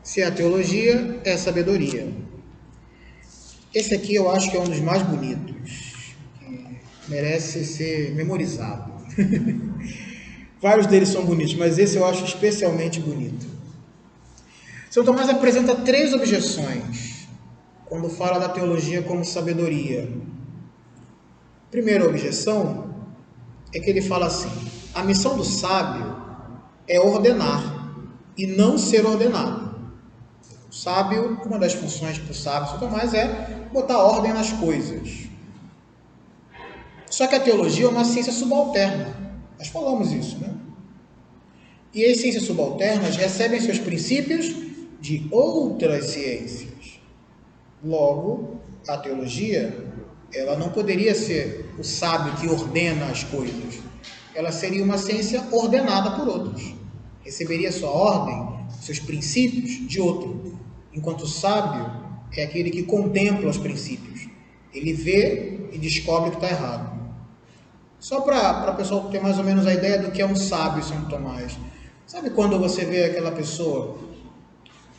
Se a teologia é sabedoria. Esse aqui eu acho que é um dos mais bonitos, que merece ser memorizado. Vários deles são bonitos, mas esse eu acho especialmente bonito. São Tomás apresenta três objeções quando fala da teologia como sabedoria. Primeira objeção é que ele fala assim: a missão do sábio é ordenar e não ser ordenado. O sábio, uma das funções para o sábio, São Tomás, é botar ordem nas coisas. Só que a teologia é uma ciência subalterna. Nós falamos isso, né? E as ciências subalternas recebem seus princípios de outras ciências. Logo, a teologia, ela não poderia ser o sábio que ordena as coisas. Ela seria uma ciência ordenada por outros. Receberia sua ordem, seus princípios de outro. Enquanto o sábio é aquele que contempla os princípios. Ele vê e descobre que está errado. Só para o pessoal ter mais ou menos a ideia do que é um sábio, São Tomás. Sabe quando você vê aquela pessoa,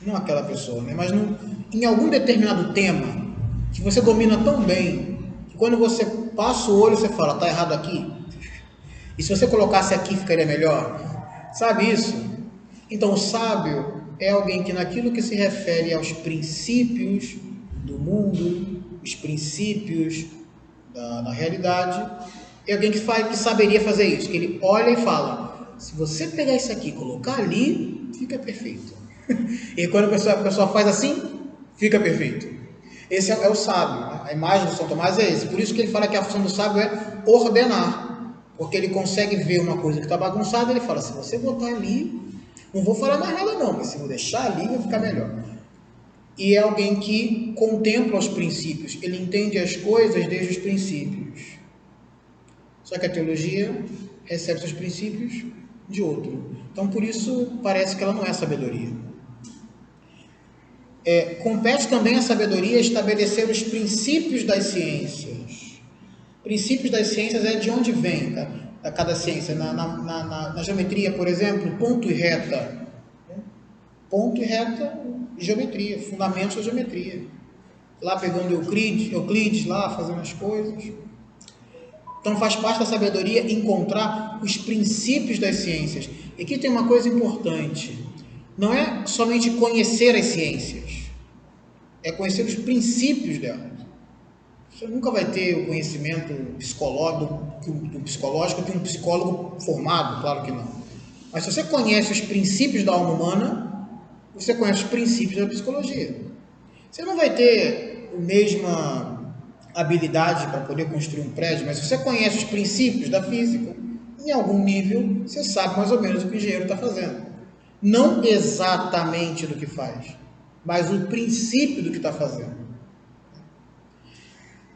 não aquela pessoa, né, mas em algum determinado tema, que você domina tão bem, que quando você passa o olho, você fala, está errado aqui? E se você colocasse aqui, ficaria melhor? Sabe isso? Então, o sábio é alguém que naquilo que se refere aos princípios do mundo, os princípios da realidade, é alguém que saberia fazer isso, que ele olha e fala, se você pegar isso aqui e colocar ali, fica perfeito. E quando a pessoa faz assim, fica perfeito. Esse é o sábio, né? A imagem do São Tomás é esse. Por isso que ele fala que a função do sábio é ordenar, porque ele consegue ver uma coisa que está bagunçada, ele fala, se você botar ali, não vou falar mais nada não, mas se eu deixar ali, vai ficar melhor. E é alguém que contempla os princípios, ele entende as coisas desde os princípios. Só que a teologia recebe seus princípios de outro. Então, por isso, parece que ela não é sabedoria. Compete também à sabedoria estabelecer os princípios das ciências. Princípios das ciências é de onde vem cada ciência. Na geometria, por exemplo, ponto e reta. Ponto e reta, geometria, fundamentos da geometria. Lá pegando Euclides lá fazendo as coisas. Então faz parte da sabedoria encontrar os princípios das ciências. E aqui tem uma coisa importante. Não é somente conhecer as ciências. É conhecer os princípios delas. Você nunca vai ter o conhecimento psicológico de um psicólogo formado, claro que não. Mas se você conhece os princípios da alma humana, você conhece os princípios da psicologia. Você não vai ter a mesma habilidade para poder construir um prédio, mas se você conhece os princípios da física, em algum nível você sabe mais ou menos o que o engenheiro está fazendo. Não exatamente do que faz, mas o princípio do que está fazendo.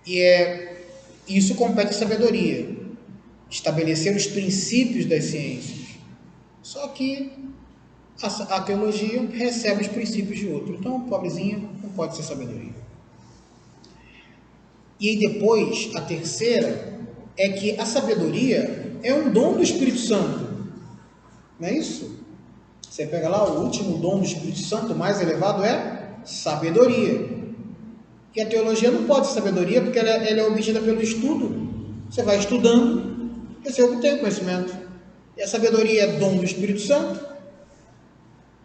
E isso compete à sabedoria, estabelecer os princípios das ciências. Só que a teologia recebe os princípios de outro. Então, pobrezinha, não pode ser sabedoria. E aí depois, a terceira, é que a sabedoria é um dom do Espírito Santo. Não é isso? Você pega lá, o último dom do Espírito Santo, mais elevado, é sabedoria. E a teologia não pode ser sabedoria, porque ela é obtida pelo estudo. Você vai estudando, e você obtém conhecimento. E a sabedoria é dom do Espírito Santo.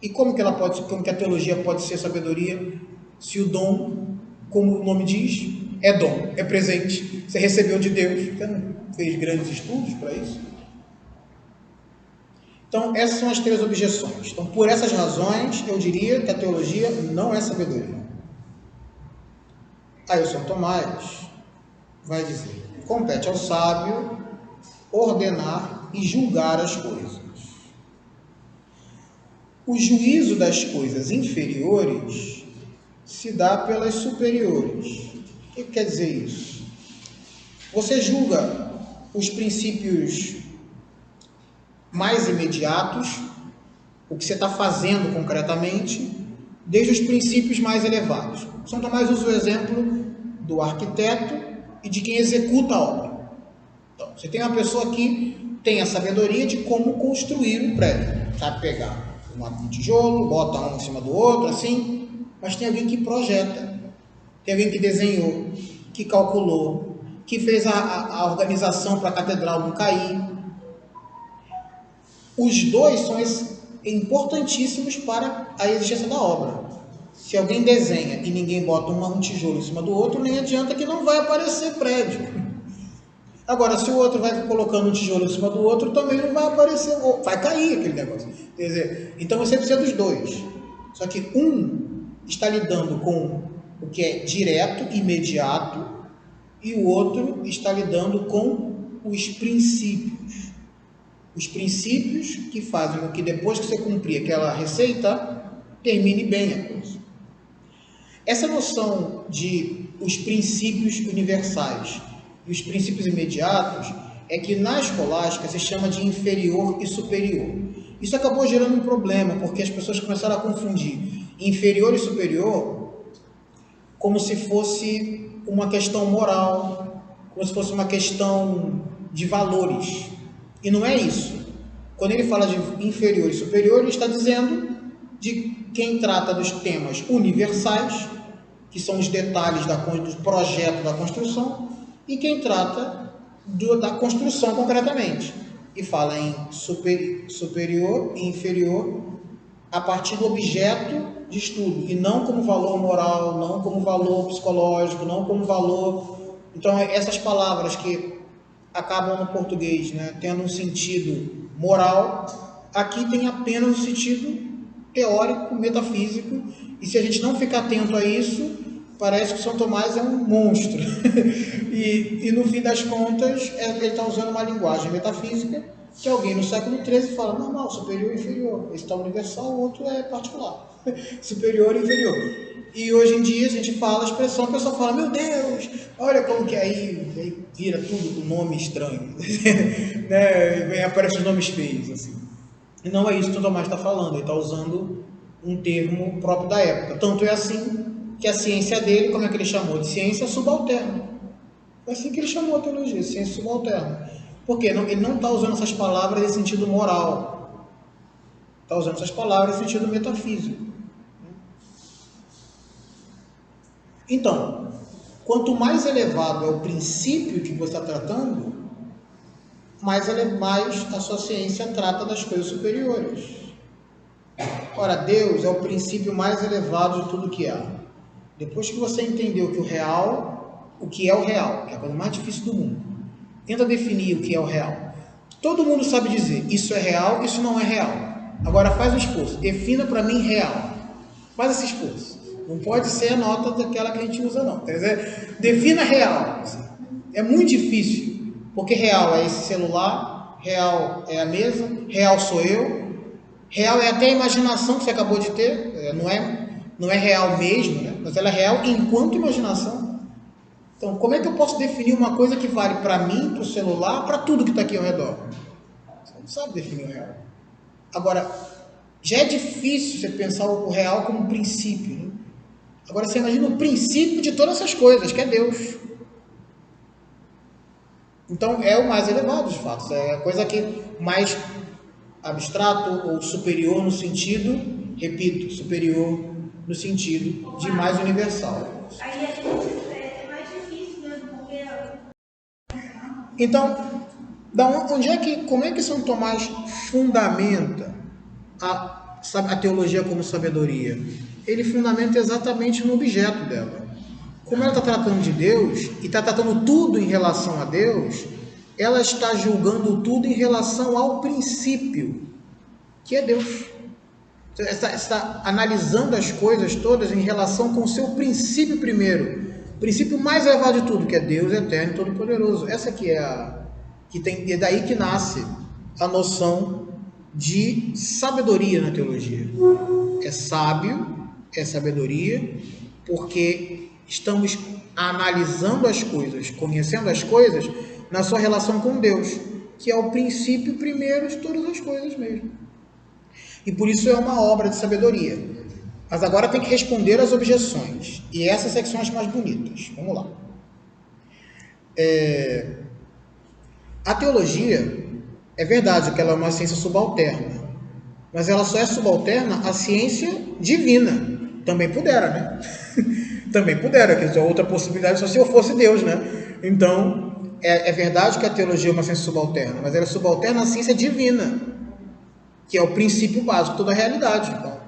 E como que a teologia pode ser sabedoria, se o dom, como o nome diz, é dom, é presente, você recebeu de Deus, você não fez grandes estudos para isso? Então, essas são as três objeções. Então, por essas razões, eu diria que a teologia não é sabedoria. Aí o São Tomás vai dizer, compete ao sábio ordenar e julgar as coisas. O juízo das coisas inferiores se dá pelas superiores. O que quer dizer isso? Você julga os princípios mais imediatos, o que você está fazendo concretamente, desde os princípios mais elevados. São Tomás usa o exemplo do arquiteto e de quem executa a obra. Então, você tem uma pessoa que tem a sabedoria de como construir um prédio, sabe pegar um tijolo, bota um em cima do outro, assim, mas tem alguém que projeta, tem alguém que desenhou, que calculou, que fez a organização para a catedral não cair. Os dois são importantíssimos para a existência da obra. Se alguém desenha e ninguém bota um tijolo em cima do outro, nem adianta que não vai aparecer prédio. Agora, se o outro vai colocando um tijolo em cima do outro, também não vai aparecer, vai cair aquele negócio. Quer dizer, então você precisa dos dois. Só que um está lidando com o que é direto, imediato, e o outro está lidando com os princípios. Os princípios que fazem com que depois que você cumprir aquela receita, termine bem a coisa. Essa noção de os princípios universais e os princípios imediatos é que na escolástica se chama de inferior e superior. Isso acabou gerando um problema, porque as pessoas começaram a confundir inferior e superior como se fosse uma questão moral, como se fosse uma questão de valores. E não é isso. Quando ele fala de inferior e superior, ele está dizendo de quem trata dos temas universais, que são os detalhes do projeto da construção, e quem trata da construção concretamente, e fala em superior e inferior a partir do objeto de estudo, e não como valor moral, não como valor psicológico, não como valor... Então, essas palavras que acabam no português, né, tendo um sentido moral, aqui tem apenas um sentido teórico, metafísico, e se a gente não ficar atento a isso, parece que São Tomás é um monstro. e no fim das contas, ele está usando uma linguagem metafísica que alguém no século XIII fala, normal, superior e inferior. Esse está universal, o outro é particular. Superior e inferior. E hoje em dia a gente fala a expressão, a pessoa fala, meu Deus, olha como que aí vira tudo com nome estranho. Né? Aparecem os nomes feios, assim. E não é isso que o Tomás está falando, ele está usando um termo próprio da época. Tanto é assim que a ciência dele, como é que ele chamou? De ciência subalterna. É assim que ele chamou a teologia, ciência subalterna. Por quê? Ele não está usando essas palavras em sentido moral. Está usando essas palavras em sentido metafísico. Então, quanto mais elevado é o princípio que você está tratando, mais a sua ciência trata das coisas superiores. Ora, Deus é o princípio mais elevado de tudo que há. Depois que você entendeu que o que é o real, que é a coisa mais difícil do mundo, tenta definir o que é o real. Todo mundo sabe dizer, isso é real, isso não é real. Agora faz um esforço, defina para mim real. Faz esse esforço. Não pode ser a nota daquela que a gente usa, não. Quer dizer, defina real. É muito difícil, porque real é esse celular, real é a mesa, real sou eu, real é até a imaginação que você acabou de ter, não é real mesmo, né? Mas ela é real enquanto imaginação. Então, como é que eu posso definir uma coisa que vale para mim, para o celular, para tudo que está aqui ao redor? Você não sabe definir o real. Agora, já é difícil você pensar o real como um princípio, né? Agora você imagina o princípio de todas essas coisas, que é Deus. Então é o mais elevado, de fato. É a coisa que mais abstrato ou superior no sentido, repito, superior no sentido de mais universal. Aí é mais difícil mesmo, porque... Então, como é que São Tomás fundamenta a teologia como sabedoria? Ele fundamenta exatamente no objeto dela. Como ela está tratando de Deus e está tratando tudo em relação a Deus, ela está julgando tudo em relação ao princípio, que é Deus. Está analisando as coisas todas em relação com o seu princípio primeiro, o princípio mais elevado de tudo, que é Deus eterno e todo-poderoso. Essa que é daí que nasce a noção de sabedoria na teologia. É sábio, é sabedoria, porque estamos analisando as coisas, conhecendo as coisas na sua relação com Deus, que é o princípio primeiro de todas as coisas mesmo. E por isso é uma obra de sabedoria. Mas agora tem que responder às objeções. E essas são as mais bonitas. Vamos lá. A teologia, é verdade que ela é uma ciência subalterna. mas ela só é subalterna à ciência divina. Também pudera, né? Também pudera, que é outra possibilidade, só se eu fosse Deus, né? Então, é verdade que a teologia é uma ciência subalterna, mas ela é subalterna à ciência divina, que é o princípio básico de toda a realidade. Então,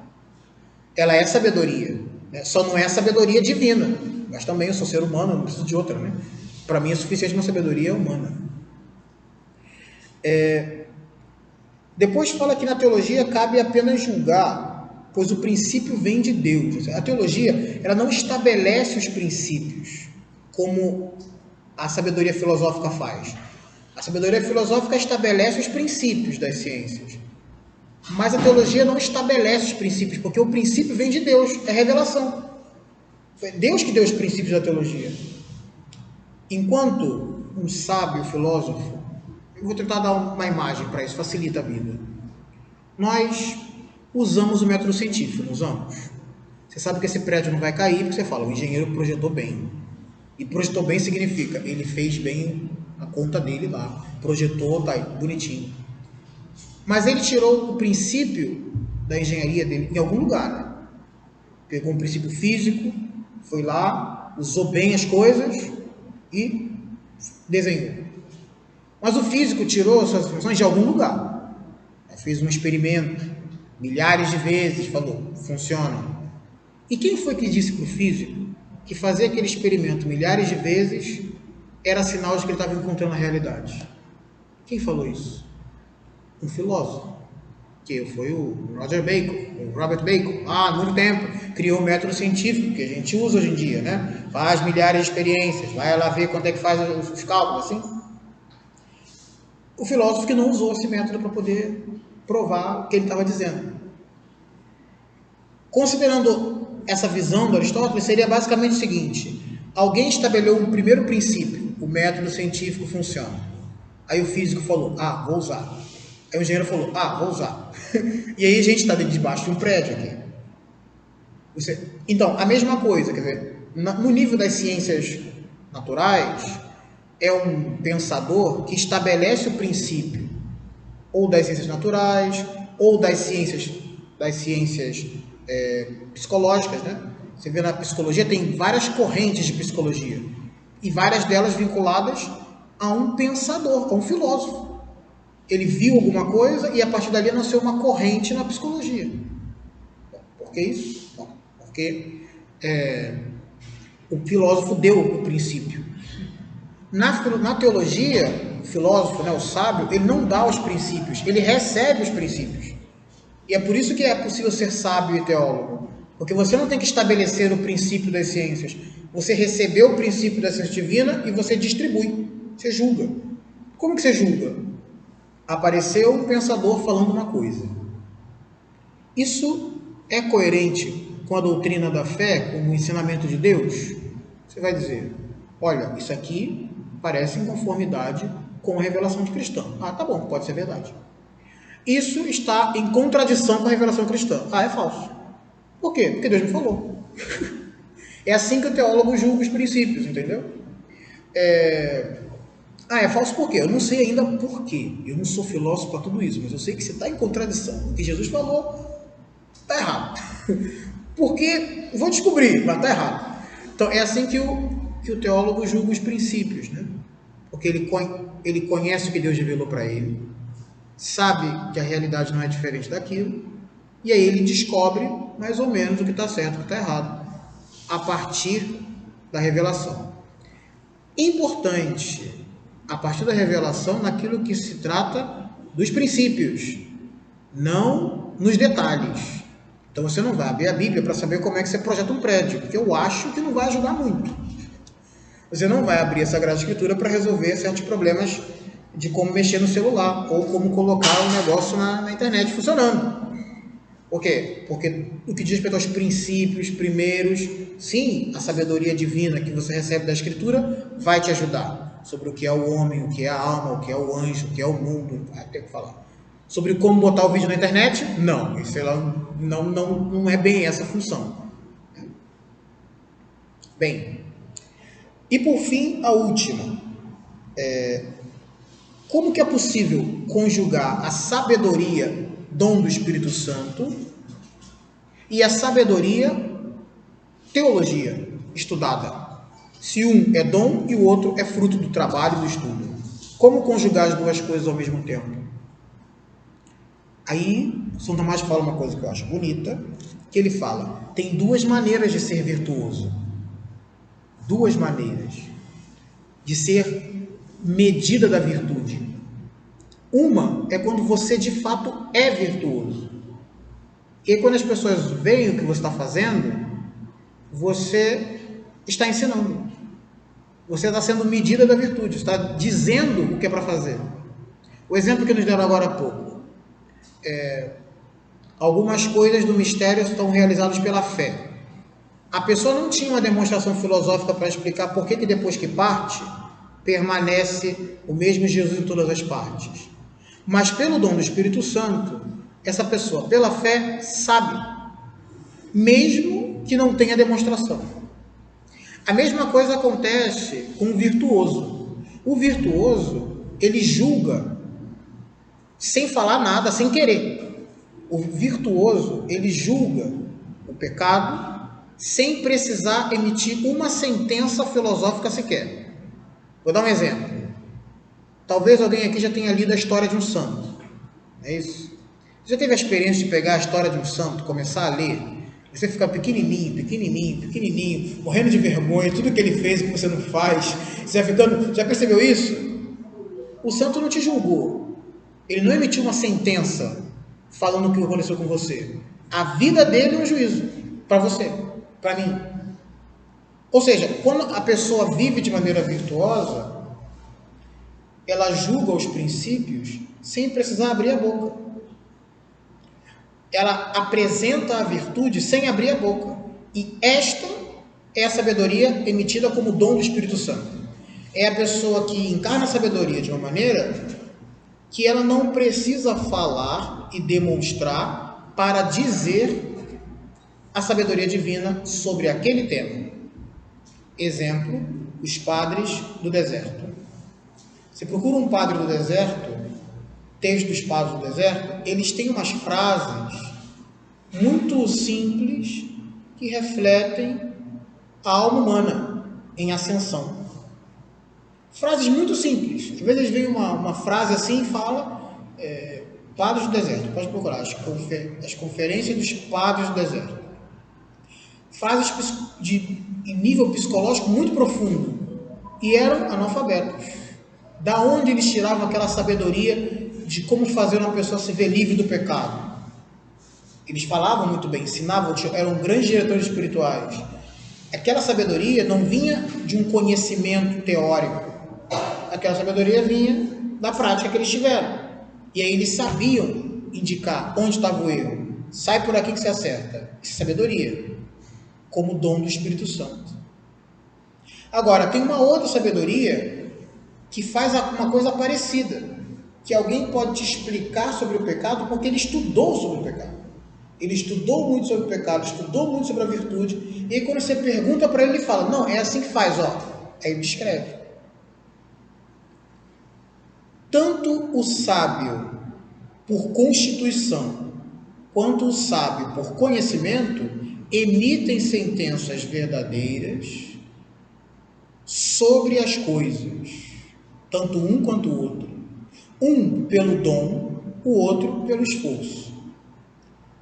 ela é sabedoria, né? Só não é sabedoria divina, mas também eu sou ser humano, eu não preciso de outra, né? Para mim é suficiente uma sabedoria humana. Depois fala que na teologia cabe apenas julgar, pois o princípio vem de Deus. A teologia, ela não estabelece os princípios, como a sabedoria filosófica faz. A sabedoria filosófica estabelece os princípios das ciências, mas a teologia não estabelece os princípios, porque o princípio vem de Deus, é revelação. Foi Deus que deu os princípios da teologia. Enquanto um sábio filósofo, eu vou tentar dar uma imagem para isso, facilita a vida. Nós usamos o método científico, não usamos? Você sabe que esse prédio não vai cair, porque você fala, o engenheiro projetou bem. E projetou bem significa, ele fez bem a conta dele lá, projetou, tá aí, bonitinho. Mas ele tirou o princípio da engenharia dele em algum lugar, né? Pegou um princípio físico, foi lá, usou bem as coisas e desenhou. Mas o físico tirou suas funções de algum lugar. Fez um experimento milhares de vezes, falou, funciona. E quem foi que disse para o físico que fazer aquele experimento milhares de vezes era sinal de que ele estava encontrando a realidade? Quem falou isso? Um filósofo, que foi o Robert Bacon, há muito tempo, criou um método científico que a gente usa hoje em dia, né? Faz milhares de experiências, vai lá ver quanto é que faz os cálculos, assim. O filósofo que não usou esse método para poder provar o que ele estava dizendo. Considerando essa visão do Aristóteles, seria basicamente o seguinte: alguém estabeleceu um primeiro princípio, o método científico funciona. Aí o físico falou, vou usar. Aí o engenheiro falou, vou usar. E aí a gente está debaixo de um prédio aqui. Então, a mesma coisa, quer dizer, no nível das ciências naturais, é um pensador que estabelece o princípio ou das ciências naturais, ou das ciências psicológicas, né? Você vê na psicologia, tem várias correntes de psicologia, e várias delas vinculadas a um pensador, a um filósofo. Ele viu alguma coisa e a partir dali nasceu uma corrente na psicologia. Por que isso? Bom, porque o filósofo deu o princípio. Na teologia, o filósofo, né, o sábio, ele não dá os princípios, ele recebe os princípios. E é por isso que é possível ser sábio e teólogo. Porque você não tem que estabelecer o princípio das ciências. Você recebeu o princípio da ciência divina e você distribui. Você julga. Como que você julga? Apareceu um pensador falando uma coisa. Isso é coerente com a doutrina da fé, com o ensinamento de Deus? Você vai dizer, olha, isso aqui parece em conformidade com a revelação de cristã. Tá bom, pode ser verdade. Isso está em contradição com a revelação cristã. É falso. Por quê? Porque Deus me falou. É assim que o teólogo julga os princípios, entendeu? É falso por quê? Eu não sei ainda por quê. Eu não sou filósofo para tudo isso, mas eu sei que se está em contradição. O que Jesus falou está errado. Porque, vou descobrir, mas está errado. Então, é assim que o teólogo julga os princípios, né? Porque ele conhece o que Deus revelou para ele, sabe que a realidade não é diferente daquilo, e aí ele descobre mais ou menos o que está certo e o que está errado, a partir da revelação. Importante, a partir da revelação, naquilo que se trata dos princípios, não nos detalhes. Então você não vai abrir a Bíblia para saber como é que você projeta um prédio, porque eu acho que não vai ajudar muito. Você não vai abrir a Sagrada Escritura para resolver certos problemas de como mexer no celular ou como colocar um negócio na internet funcionando. Por quê? Porque o que diz respeito aos princípios primeiros, sim, a sabedoria divina que você recebe da Escritura vai te ajudar sobre o que é o homem, o que é a alma, o que é o anjo, o que é o mundo, vai ter que falar. Sobre como botar o vídeo na internet? Não, isso não é bem essa a função. Bem, e por fim, a última. Como que é possível conjugar a sabedoria dom do Espírito Santo, e a sabedoria, teologia, estudada. Se um é dom e o outro é fruto do trabalho e do estudo. Como conjugar as duas coisas ao mesmo tempo? Aí, São Tomás fala uma coisa que eu acho bonita, que ele fala, tem duas maneiras de ser virtuoso. Duas maneiras de ser medida da virtude. Uma é quando você de fato é virtuoso. E quando as pessoas veem o que você está fazendo, você está ensinando. Você está sendo medida da virtude, está dizendo o que é para fazer. O exemplo que nos deram agora há pouco. Algumas coisas do mistério estão realizadas pela fé. A pessoa não tinha uma demonstração filosófica para explicar por que depois que parte, permanece o mesmo Jesus em todas as partes. Mas pelo dom do Espírito Santo, essa pessoa, pela fé, sabe, mesmo que não tenha demonstração. A mesma coisa acontece com o virtuoso. O virtuoso, ele julga sem falar nada, sem querer. O virtuoso, ele julga o pecado sem precisar emitir uma sentença filosófica sequer. Vou dar um exemplo. Talvez alguém aqui já tenha lido a história de um santo. É isso? Você já teve a experiência de pegar a história de um santo, começar a ler, você fica pequenininho, morrendo de vergonha, tudo que ele fez que você não faz, você vai ficando, já percebeu isso? O santo não te julgou, ele não emitiu uma sentença falando o que aconteceu com você. A vida dele é um juízo para você, para mim. Ou seja, quando a pessoa vive de maneira virtuosa, ela julga os princípios sem precisar abrir a boca. Ela apresenta a virtude sem abrir a boca. E esta é a sabedoria emitida como dom do Espírito Santo. É a pessoa que encarna a sabedoria de uma maneira que ela não precisa falar e demonstrar para dizer a sabedoria divina sobre aquele tema. Exemplo, os padres do deserto. Você procura um padre do deserto, texto dos padres do deserto, eles têm umas frases muito simples que refletem a alma humana em ascensão. Frases muito simples. Às vezes vem uma frase assim e fala padres do deserto, pode procurar as conferências dos padres do deserto. Frases em nível psicológico muito profundo, e eram analfabetos. Da onde eles tiravam aquela sabedoria de como fazer uma pessoa se ver livre do pecado? Eles falavam muito bem, ensinavam, eram grandes diretores espirituais. Aquela sabedoria não vinha de um conhecimento teórico. Aquela sabedoria vinha da prática que eles tiveram. E aí eles sabiam indicar onde estava o erro. Sai por aqui que você acerta. Isso é sabedoria, como dom do Espírito Santo. Agora, tem uma outra sabedoria que faz uma coisa parecida, que alguém pode te explicar sobre o pecado porque ele estudou sobre o pecado. Ele estudou muito sobre o pecado, estudou muito sobre a virtude, e aí quando você pergunta para ele, ele fala, não, é assim que faz, ó. Aí ele descreve. Tanto o sábio por constituição, quanto o sábio por conhecimento, emitem sentenças verdadeiras sobre as coisas, tanto um quanto o outro. Um pelo dom, o outro pelo esforço.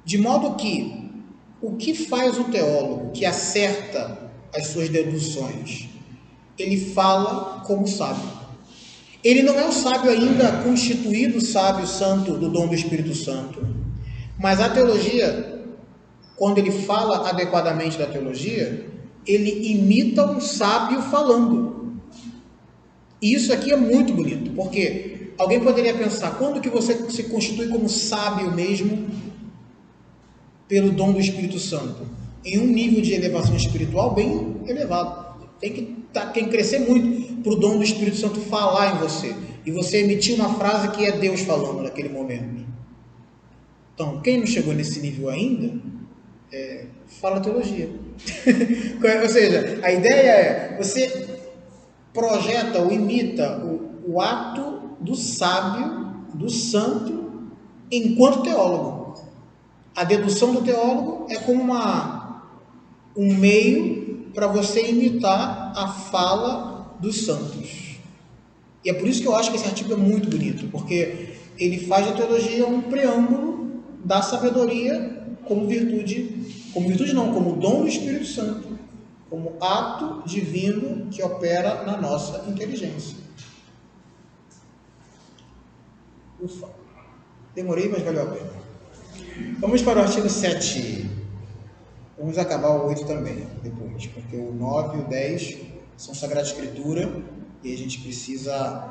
De modo que, o que faz o teólogo que acerta as suas deduções? Ele fala como sábio. Ele não é o sábio ainda constituído sábio santo do dom do Espírito Santo. Mas a teologia, quando ele fala adequadamente da teologia, ele imita um sábio falando. E isso aqui é muito bonito, porque alguém poderia pensar, quando que você se constitui como sábio mesmo pelo dom do Espírito Santo? Em um nível de elevação espiritual bem elevado. Tem que crescer muito para o dom do Espírito Santo falar em você. E você emitir uma frase que é Deus falando naquele momento. Então, quem não chegou nesse nível ainda, fala teologia. Ou seja, a ideia é, você projeta ou imita o ato do sábio, do santo, enquanto teólogo. A dedução do teólogo é como um meio para você imitar a fala dos santos. E é por isso que eu acho que esse artigo é muito bonito, porque ele faz da teologia um preâmbulo da sabedoria como virtude não, como dom do Espírito Santo, como ato divino que opera na nossa inteligência. Ufa, demorei, mas valeu a pena. Vamos para o artigo 7. Vamos acabar o 8 também, depois, porque o 9 e o 10 são Sagrada Escritura e a gente precisa